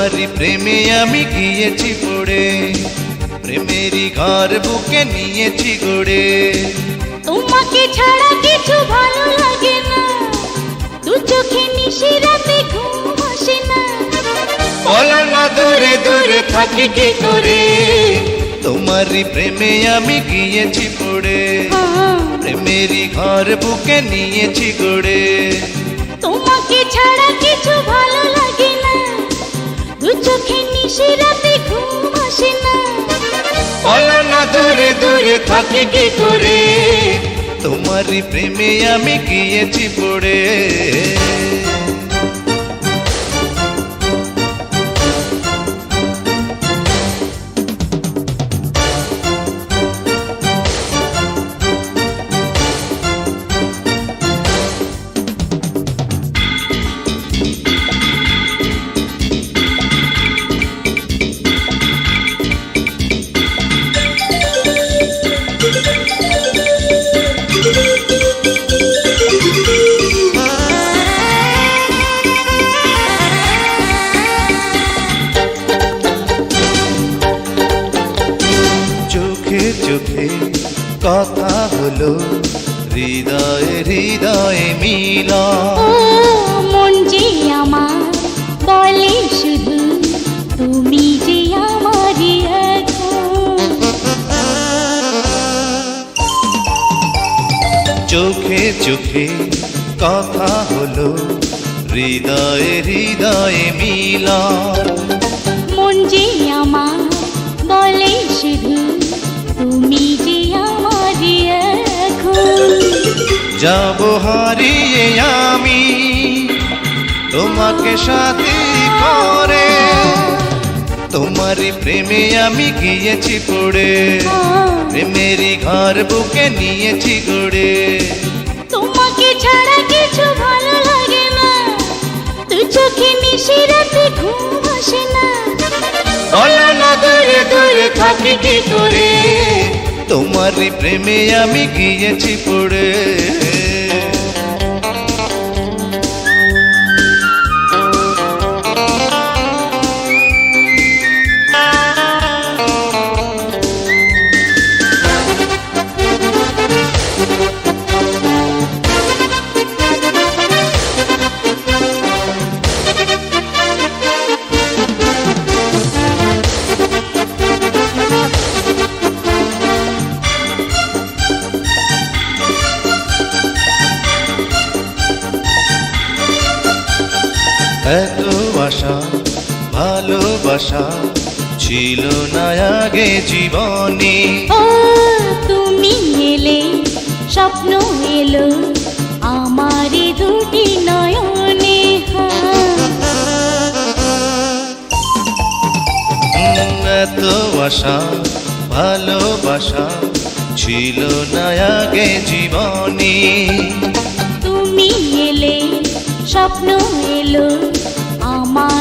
তোমারই প্রেমে আমি গিয়েছি পড়ে, প্রেমেরই ঘর বুকে নিয়েছি গড়ে। তোমাকে ছাড়া কিছু ভালো লাগে না, দু চোখে নিশি রাতে ঘুম আসে না। বলো না দূরে দূরে থাকি কি করে, তোমারই প্রেমে আমি গিয়েছি পড়ে, প্রেমেরই ঘর বুকে নিয়েছি গড়ে। তোমাকে ছাড়া কিছু ভালো লাগে না, দু চোখে নিশি রাতে ঘুম আসে না। বলো না দূরে দূরে থাকি কি করে, তোমারই প্রেমে আমি গিয়েছি পড়ে। চোখে কথা হলো, হৃদয়ে হৃদয়ে মিলা। মন যে আমার বলে শুধু তুমি যে আমারই এখন। চোখে চোখে কথা হলো, হৃদয়ে হৃদয়ে মিলা। মন যে আমার বলে শুধু তুমি যে আমারই এখন। যাব হারিয়ে আমি তোমাকে সাথী করে, তোমারই প্রেমে আমি গিয়েছি পড়ে, প্রেমেরই ঘর বুকে নিয়েছি গড়ে। তোমাকে ছাড়া কিছু ভালো লাগে না, দু চোখে নিশি রাতে ঘুম আসে না। বলো না দূরে দূরে থাকি কি করে, তোমারই প্রেমে আমি গিয়েছি পড়ে। এত আশা ভালোবাসা ছিল না আগে জীবনে। ও তুমি এলে স্বপ্ন এলো আমার দুটি নয়নে। এত আশা ভালোবাসা ছিল না আগে জীবনে। তুমি এলে স্বপ্ন এলো আমার।